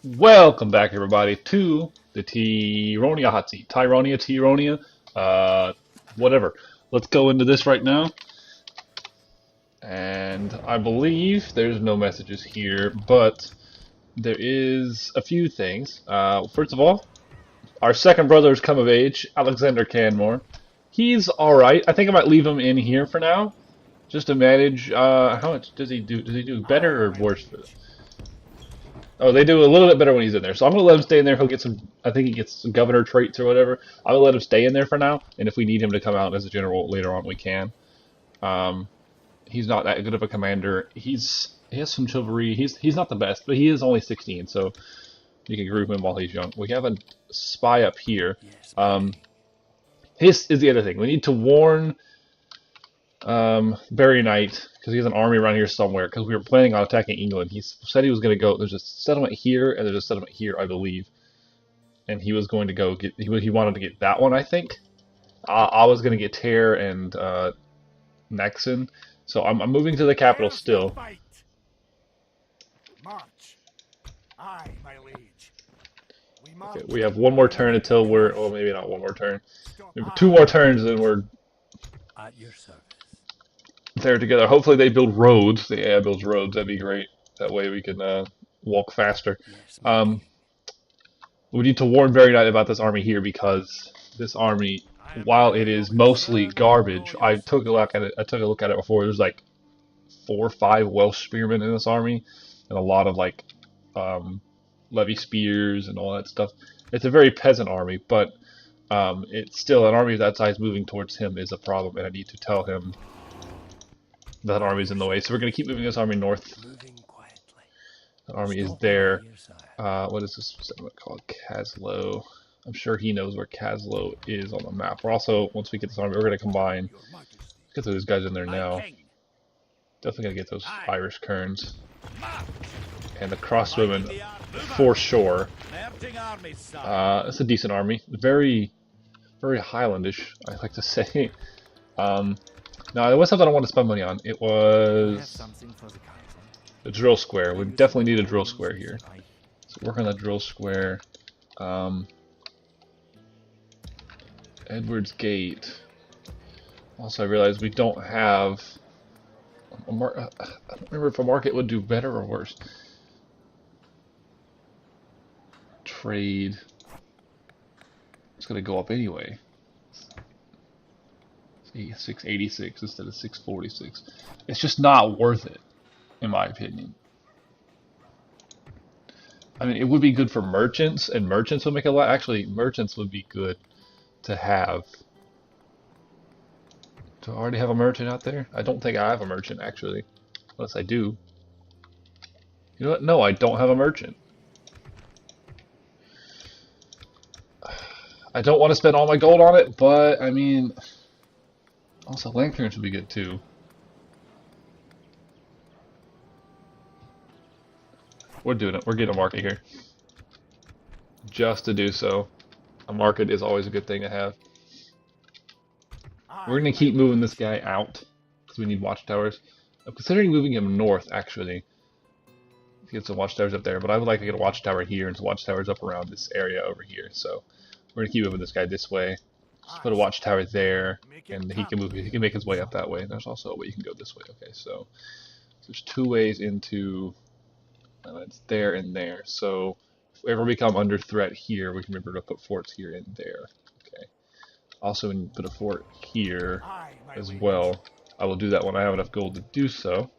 Welcome back, everybody, to the Tyronia Hotseat. Tyronia, whatever. Let's go into this right now. And I believe there's no messages here, but there is a few things. First of all, our second brother's come of age, Alexander Canmore. He's alright. I think I might leave him in here for now, just to manage. How much does he do? Does he do better or worse for this? Oh, they do a little bit better when he's in there. So I'm going to let him stay in there. He'll get some, I think he gets some governor traits or whatever. I'm going to let him stay in there for now. And if we need him to come out as a general later on, we can. He's not that good of a commander. He has some chivalry. He's not the best, but he is only 16, so you can group him while he's young. We have a spy up here. This is the other thing. We need to warn Barry Knight, because he has an army around here somewhere, because we were planning on attacking England. He said he was going to go, there's a settlement here, and there's a settlement here, I believe. And he was going to go get, he wanted to get that one, I think. I was going to get Tare and Nexon. So I'm moving to the capital still. March. Aye, my liege. Okay, we have one more turn until we're, well, maybe not one more turn. Maybe two more turns and we're At your service. there together. Hopefully they build roads. The AI builds roads. That'd be great. That way we can walk faster. We need to warn Barry Knight about this army here, because this army, while it is mostly garbage, I took a look at it before. There's like 4 or 5 Welsh spearmen in this army, and a lot of like levy spears and all that stuff. It's a very peasant army, but it's still an army of that size moving towards him is a problem, and I need to tell him that army's in the way. So we're going to keep moving this army north. That army is there. What is this settlement called? Caslow. I'm sure he knows where Caslow is on the map. We're also, once we get this army, we're going to combine. Get those guys in there now. Definitely going to get those Irish kerns. And the crossbowmen for sure. It's a decent army. Very, very Highlandish, I like to say. Now, there was something I want to spend money on. It was the drill square. We definitely need a drill square here. So work on that drill square. Edward's Gate. Also, I realized we don't have a I don't remember if a market would do better or worse. Trade. It's going to go up anyway. 686 instead of 646. It's just not worth it, in my opinion. I mean, it would be good for merchants, and merchants would make a lot. Actually, merchants would be good to have. Do I already have a merchant out there? I don't think I have a merchant, actually. Unless I do. You know what? No, I don't have a merchant. I don't want to spend all my gold on it, but, I mean... Also, land clearance would be good, too. We're doing it. We're getting a market here. Just to do so. A market is always a good thing to have. We're going to keep moving this guy out, because we need watchtowers. I'm considering moving him north, actually. Get some watchtowers up there, but I would like to get a watchtower here and some watchtowers up around this area over here. So we're going to keep moving this guy this way. Just put a watchtower there, and he can move. He can make his way up that way. There's also a way you can go this way. Okay, so there's 2 ways into. It's there and there. So if we ever become under threat here, we can remember to put forts here and there. Okay. Also, we put a fort here as well. I will do that when I have enough gold to do so.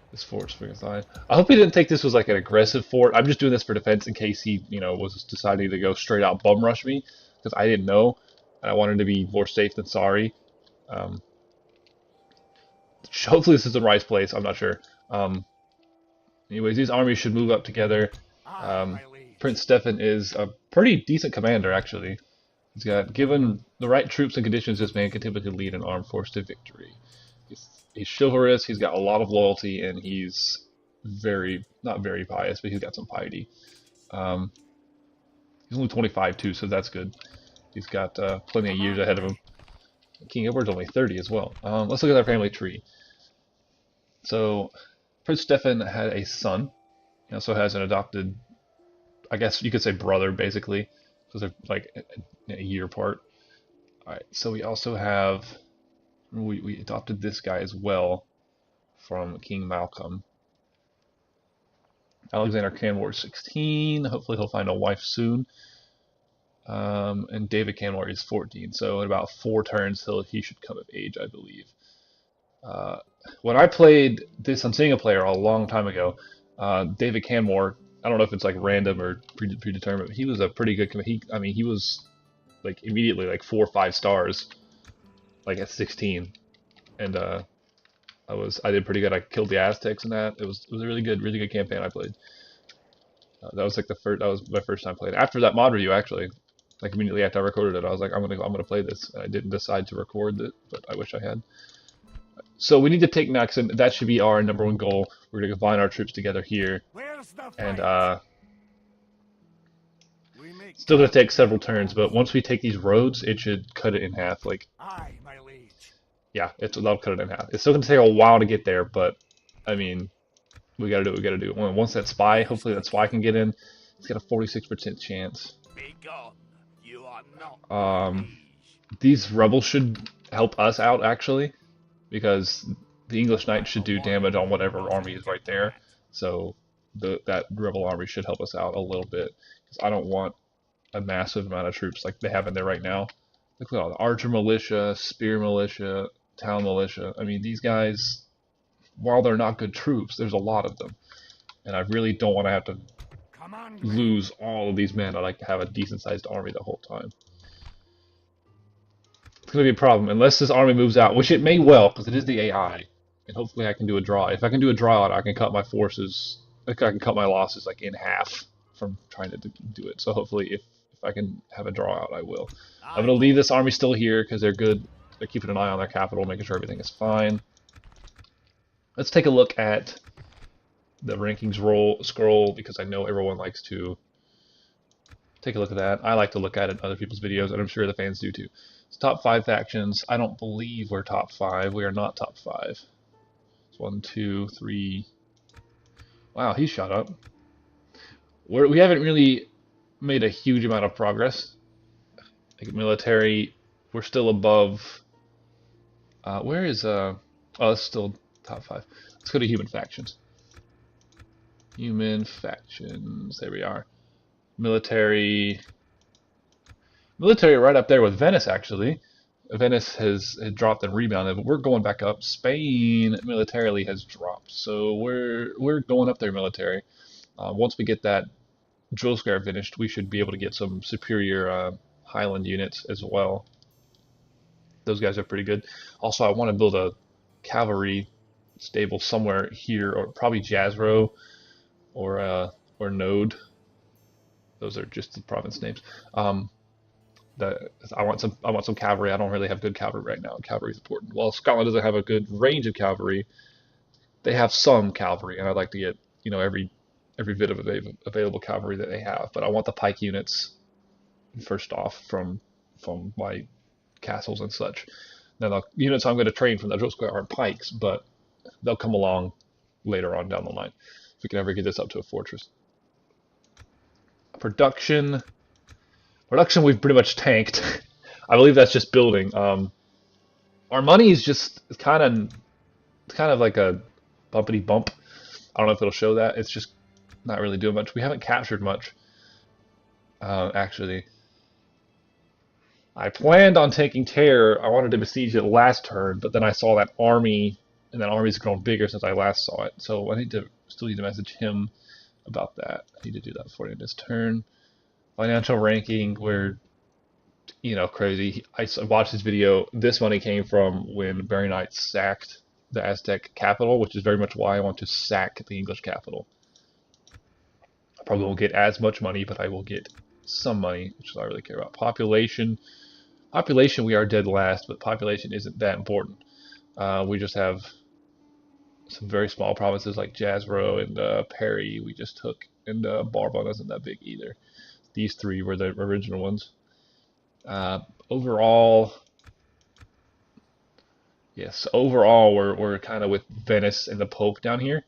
This fort's pretty fine. I hope he didn't think this was like an aggressive fort. I'm just doing this for defense in case he, was deciding to go straight out bum rush me, because I didn't know, and I wanted to be more safe than sorry. Hopefully this is the right place. I'm not sure. Anyways, these armies should move up together. Prince Stefan is a pretty decent commander, actually. He's got, given the right troops and conditions, this man can typically lead an armed force to victory. He's chivalrous, he's got a lot of loyalty, and he's not very pious, but he's got some piety. He's only 25 too, so that's good. He's got plenty of years ahead of him. King Edward's only 30 as well. Let's look at our family tree. So, Prince Stefan had a son. He also has an adopted I guess you could say brother basically, because they're like a year apart. All right, so we also have we adopted this guy as well from King Malcolm. Alexander Canmore 16. Hopefully he'll find a wife soon. And David Canmore is 14. So in about 4 turns he should come of age, I believe. Uh, when I played this on single player a long time ago, David Canmore, I don't know if it's like random or predetermined, but he was a pretty good. I mean, he was like immediately like 4 or 5 stars, like at 16, and I did pretty good. I killed the Aztecs in that. It was a really good campaign I played. That was like that was my first time playing. After that mod review, actually, like immediately after I recorded it, I was like, I'm gonna play this. And I didn't decide to record it, but I wish I had. So we need to take next, and that should be our #1 goal. We're gonna combine our troops together here, and still gonna take several turns. But once we take these roads, it should cut it in half. Like, Aye, my liege. yeah, that'll cut it in half. It's still gonna take a while to get there, but I mean, we gotta do what we gotta do. Once that spy, hopefully that spy can get in. It's got a 46% chance. Be gone. You are not These rebels should help us out actually, because the English knights should do damage on whatever army is right there. So that rebel army should help us out a little bit, because I don't want a massive amount of troops like they have in there right now. Look at all the archer militia, spear militia, town militia. I mean, these guys, while they're not good troops, there's a lot of them, and I really don't want to have to lose all of these men. I like to have a decent-sized army the whole time. It's going to be a problem unless this army moves out, which it may well, because it is the AI, and hopefully I can do a draw. If I can do a draw out, I can cut my forces. I can cut my losses like in half from trying to do it. So hopefully, if I can have a draw out, I will. I'm going to leave this army still here because they're good. They're keeping an eye on their capital, making sure everything is fine. Let's take a look at the rankings scroll, because I know everyone likes to take a look at that. I like to look at it in other people's videos, and I'm sure the fans do too. It's top 5 factions. I don't believe we're top 5. We are not top 5. It's 1, 2, 3. Wow, he shot up. We haven't really made a huge amount of progress. Like military, we're still above. Where is Oh, it's still top 5. Let's go to human factions. Human factions. There we are. Military right up there with Venice, actually. Venice had dropped and rebounded, but we're going back up. Spain militarily has dropped, so we're going up there military. Once we get that drill square finished, we should be able to get some superior Highland units as well. Those guys are pretty good. Also, I want to build a cavalry stable somewhere here, or probably Jazro or Node. Those are just the province names. I want some cavalry. I don't really have good cavalry right now. Cavalry is important. Well, Scotland doesn't have a good range of cavalry. They have some cavalry, and I'd like to get every bit of available cavalry that they have. But I want the pike units first off from my castles and such. Now the units I'm going to train from the drill square aren't pikes, but they'll come along later on down the line if we can ever get this up to a fortress. Production we've pretty much tanked. I believe that's just building. Our money is just kind of like a bumpity bump. I don't know if it'll show that. It's just not really doing much. We haven't captured much, actually. I planned on taking Terror. I wanted to besiege it last turn, but then I saw that army, and that army's grown bigger since I last saw it. So I still need to message him about that. I need to do that before the end of this turn. Financial ranking, we're crazy. I watched this video. This money came from when Barry Knight sacked the Aztec capital, which is very much why I want to sack the English capital. I probably won't get as much money, but I will get some money, which is all I really care about. Population, we are dead last, but population isn't that important. We just have some very small provinces like Jazro and Perry we just took, and Barbon isn't that big either. These 3 were the original ones. Overall, yes, overall we're kind of with Venice and the Pope down here.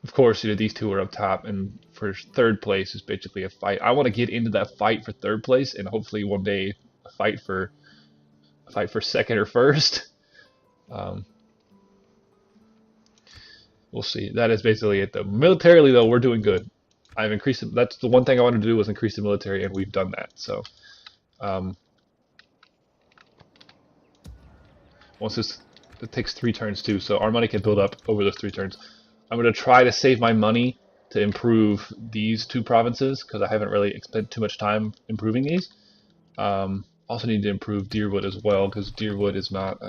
of course, these two are up top, and for third place is basically a fight. I want to get into that fight for third place, and hopefully one day a fight for second or first. Um, we'll see. That is basically it, though. Militarily, though, we're doing good. I've increased it. That's the one thing I wanted to do was increase the military, and we've done that. So, once it takes 3 turns too, so our money can build up over those 3 turns. I'm going to try to save my money to improve these 2 provinces because I haven't really spent too much time improving these. Also need to improve Deerwood as well because Deerwood is not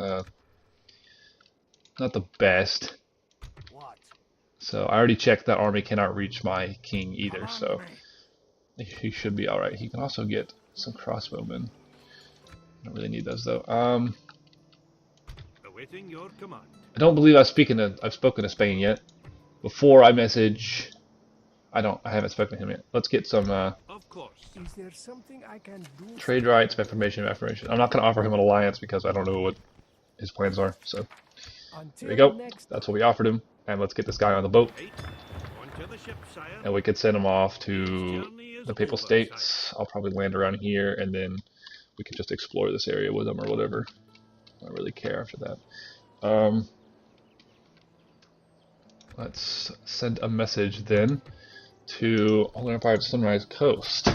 the best. What? So I already checked that army cannot reach my king either, so he should be alright. He can also get some crossbowmen. I don't really need those though. Awaiting your command. I don't believe I've spoken to Spain yet. Before I message, I haven't spoken to him yet. Let's get some Of course. Is there something I can do? trade rights, information, affirmation. I'm not going to offer him an alliance because I don't know what his plans are. So there we go. That's what we offered him. And let's get this guy on the boat. Onto the ship, sire. And we could send him off to the Papal States. I'll probably land around here, and then we can just explore this area with him or whatever. I don't really care after that. Let's send a message then to Holy Empire of Sunrise Coast.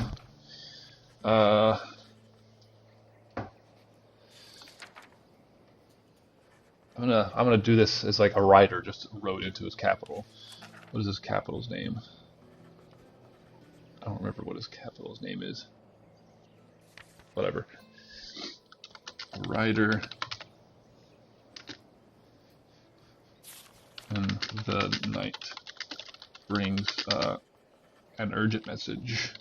I'm gonna do this as like a rider just rode into his capital. What is his capital's name? I don't remember what his capital's name is. Whatever. A rider. And the knight brings an urgent message.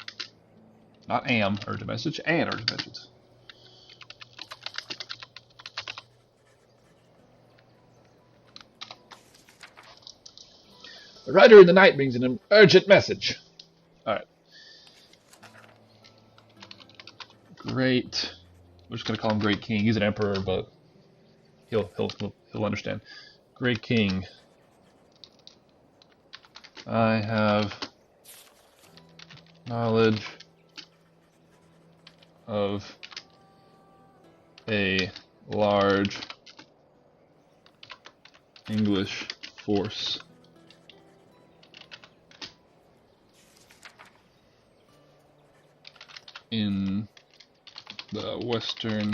Not urgent message, an urgent message. The rider in the night brings an urgent message. Alright. Great. We're just gonna call him Great King. He's an emperor, but he'll understand. Great King. I have knowledge of a large English force in the western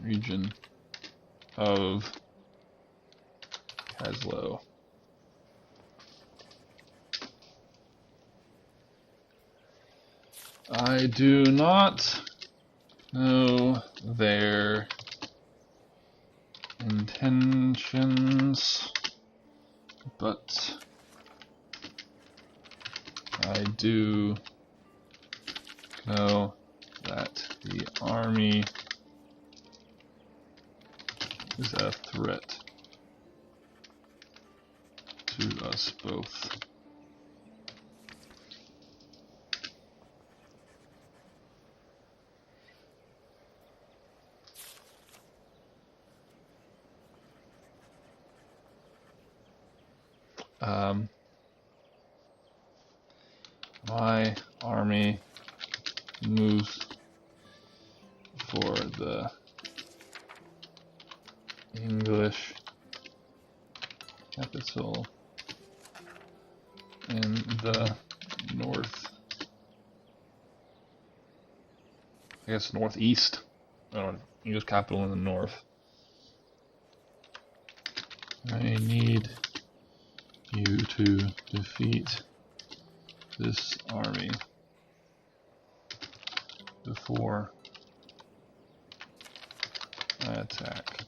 region of Caslow. I do not know their intentions, but I do know that the army is a threat to us both. My army moves for the English capital in the north. I guess northeast. Oh, English capital in the north. I need you to defeat this army before I attack.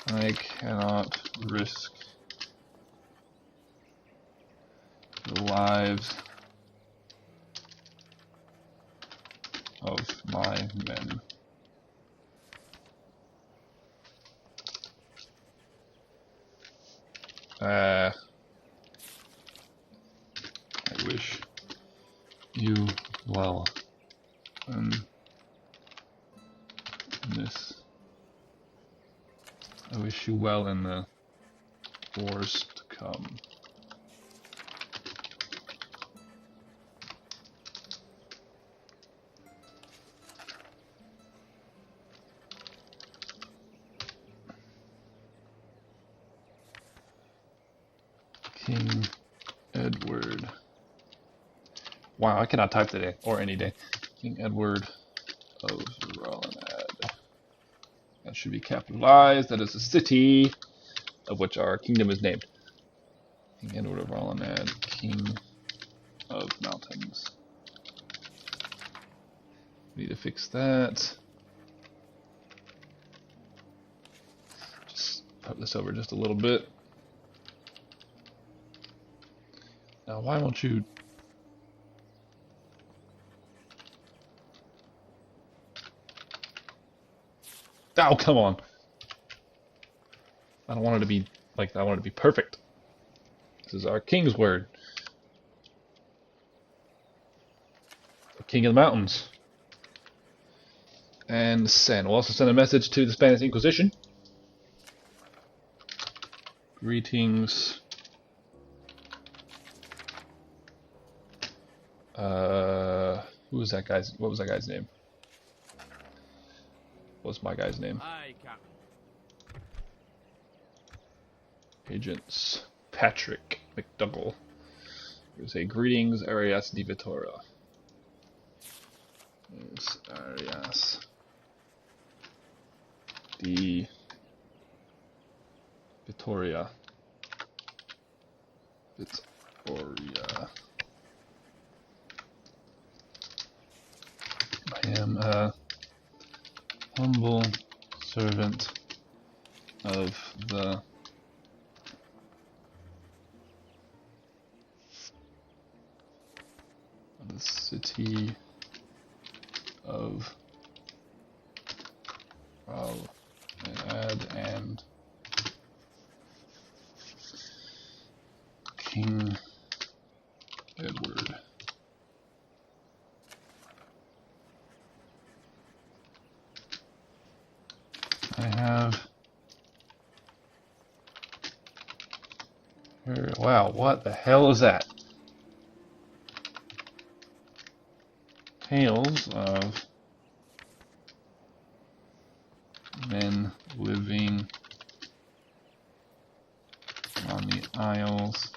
I cannot risk the lives of my men. I wish you well in this. I wish wish you well in the wars to come. King Edward. Wow, I cannot type today, or any day. King Edward of Rolinad. That should be capitalized. That is a city of which our kingdom is named. King Edward of Rolinad, King of Mountains. Need to fix that. Just put this over just a little bit. Now, why won't you... Oh, come on. I don't want it to be like that. I want it to be perfect. This is our king's word. The king of the mountains. And send. We'll also send a message to the Spanish Inquisition. Greetings. Who was that guy's? What was that guy's name? What's my guy's name? Aye, Captain. Agents Patrick McDougall. We say greetings, Arias de Vitoria. Yes, Arias de Vitoria. Vitoria. I am a humble servant of the city of Rolinad and King Edward. I have here. Wow, what the hell is that? Tales of men living on the isles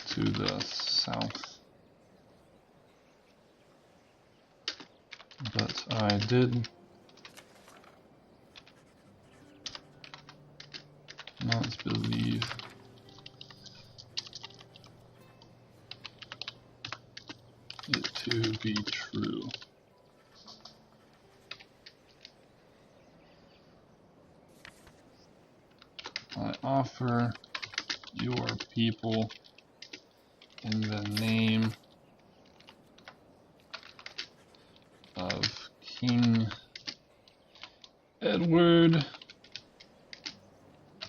to the south. But I did not believe it to be true. I offer your people in the name of King Edward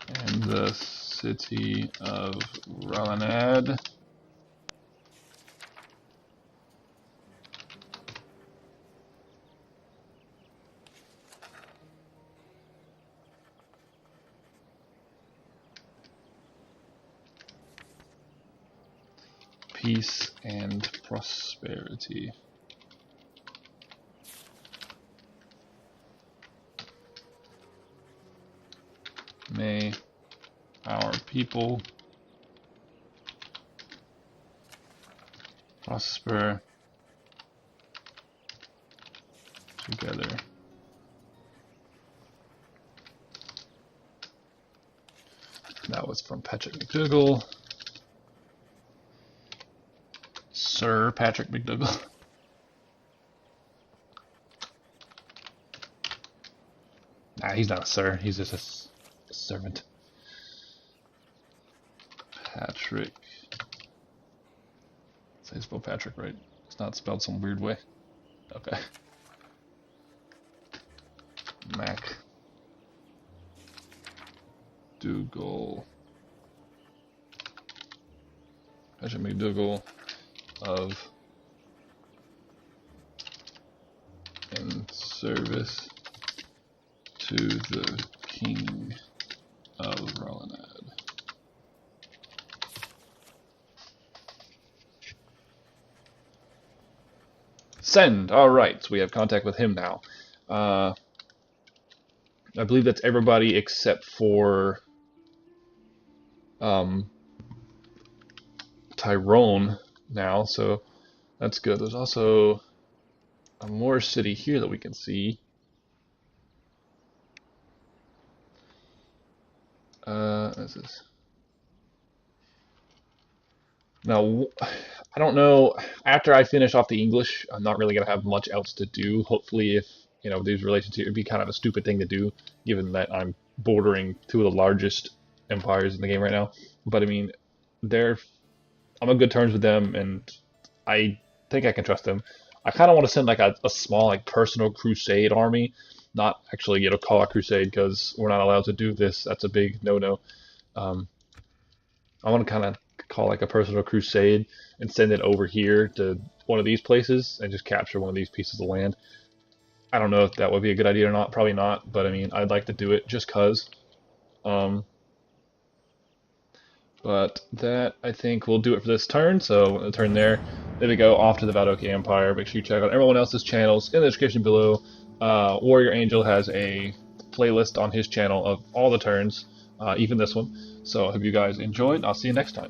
and the city of Rolinad, peace and prosperity. May our people prosper together. That was from Patrick McDougall. Sir Patrick McDougall. Nah, he's not a sir. He's just a servant. Patrick. Say spell Patrick right. It's not spelled some weird way. Okay. Mac. Dougal. Patrick McDougall of in service to the King of Rolanad. Send! Alright, so we have contact with him now. I believe that's everybody except for Tyrone now, so that's good. There's also a more city here that we can see. This is now. I don't know. After I finish off the English, I'm not really gonna have much else to do. Hopefully, if you know these relationships, it'd be kind of a stupid thing to do, given that I'm bordering two of the largest empires in the game right now. But I mean, I'm on good terms with them, and I think I can trust them. I kind of want to send like a small like personal crusade army, not actually call a crusade because we're not allowed to do this. That's a big no-no. I want to kind of call like a personal crusade and send it over here to one of these places and just capture one of these pieces of land. I don't know if that would be a good idea or not. Probably not, but I mean, I'd like to do it just cause. But that, I think, will do it for this turn. So, a turn there. There we go, off to the Valdokia Empire. Make sure you check out everyone else's channels in the description below. Warrior Angel has a playlist on his channel of all the turns, even this one. So, I hope you guys enjoyed. I'll see you next time.